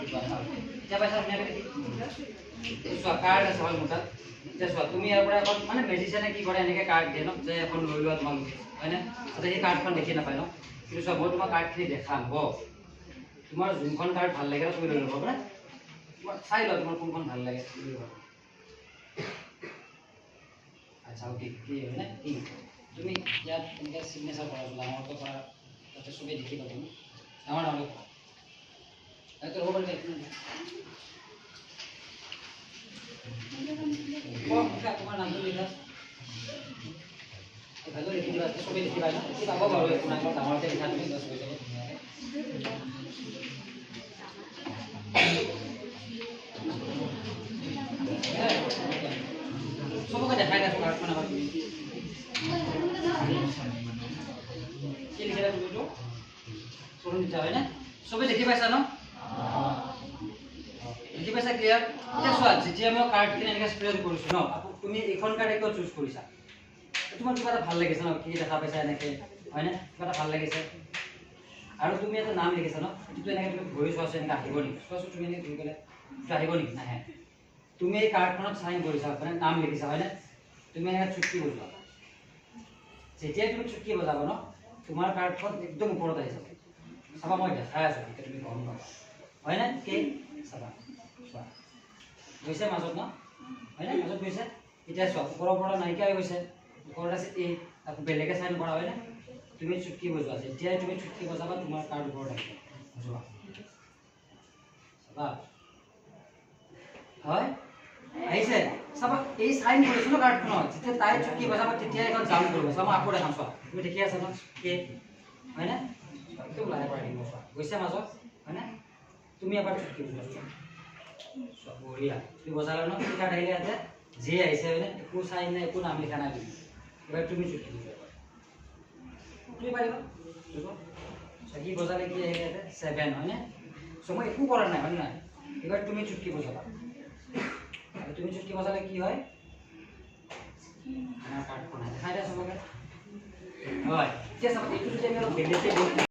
এতিয়া পাইছা চোৱা কাৰ্ড আছে হ'ল মোৰ তাত এতিয়া চোৱা তুমি ইয়াৰ পৰা এখন মানে মেজিচিয়ানে কি কৰে এনেকৈ কাৰ্ড দিয়ে ন যে এখন লৈ লোৱা তোমালোকে হয়নে তাতে সেই কাৰ্ডখন দেখি নাপায় ন কিন্তু চোৱা মই তোমাৰ কাৰ্ডখিনি দেখাম হ'ব তোমাৰ যোনখন কাৰ্ড ভাল লাগে তুমি লৈ ল'ব পাৰে তোমাৰ চাই লোৱা তোমাৰ কোনখন ভাল লাগে লৈ ল'ব আচ্ছা অ'কে কি হয়নে কি তুমি ইয়াত এনেকৈ চিগনেচাৰ কৰা ডাঙৰকৈ কৰা যাতে চবেই দেখি পাব ন ডাঙৰ ডাঙৰকৈ কৰা এইটো হ'ব পাৰিবা তোমাৰ নামটো লিখা ভালো লিখি দিবা চবেই লিখি পাই ন কি পাব বাৰু একো নাই ডাঙৰকৈ লিখা তুমি দহ হৈ যাব চবকে দেখাই দিছোঁ কাৰ্ডখন আমাৰ তুমি কি লিখিলা তুমিতো চৰণ দিছা হয়নে চবেই দেখি পাইছা ন দেখি পাইছা ক্লিয়াৰ এতিয়া চোৱা যেতিয়া মই কাৰ্ডখিনি এনেকৈ স্প্ৰেড কৰিছোঁ ন তুমি এইখন কাৰ্ড কিয় চুজ কৰিছা তোমাৰ কিবা এটা ভাল লাগিছে ন কি দেখা পাইছা এনেকৈ হয়নে কিবা এটা ভাল লাগিছে আৰু তুমি এটা নাম লিখিছা ন এইটো এনেকৈ তুমি ধৰি চোৱাচোন এনেকৈ আহিব নেকি চোৱাচোন তুমি এনেকৈ ধৰি গ'লে এইটো আহিব নেকি নাহে তুমি এই কাৰ্ডখনত চাইন কৰিছা মানে নাম লিখিছা হয়নে তুমি এনেকৈ চুটকি বজোৱা যেতিয়াই তুমি চুটকি বজাবা ন তোমাৰ কাৰ্ডখন একদম ওপৰত আহি যাব চাবা মই দেখাই আছোঁ তেতিয়া তুমি গম পাবা হয়নে কি চাবা চোৱা গৈছে মাজত ন হয়নে মাজত গৈছে এতিয়া চোৱা ওপৰৰ পৰা নাইকিয়া হৈ গৈছে ওপৰত আছে এই আকৌ বেলেগে চাইন কৰা হয়নে তুমি চুটকি বজোৱা যেতিয়াই তুমি চুটকি বজাবা তোমাৰ কাৰ্ড ওপৰত আহিব বজোৱা চাবা হয় আহিছে চাবা এই চাইন কৰিছোঁ ন কাৰ্ডখনত যেতিয়া তাই চুটকি বজাব তেতিয়া এখন জাম কৰিব চাবা আকৌ দেখাম চোৱা তুমি দেখি আছা ন কে হয়নে একদম লাহে পৰা আহিব চোৱা গৈছে মাজত হয়নে তুমি এবাৰ চুটকি বজোৱা চোৱা বঢ়িয়া তুমি বজালা ন কি কাৰ্ড আহিলে ইয়াতে যি আহিছে হয়নে একো চাইন নাই একো নাম লিখা নাই তুমি এবাৰ তুমি চুটকি বজোৱা তুমি পাৰিবা কি বজালে কি আহিলে ইয়াতে 7 হয়নে চ' মই একো কৰা নাই হয়নে নাই এবাৰ তুমি চুটকি বজাবা তুমি চুটকি বজালে কি হয় আমাৰ কাৰ্ডখন দেখাই দিয়া চবকে হয় এতিয়া চাবা এইটো যদি আমি অলপ বেলেগকৈ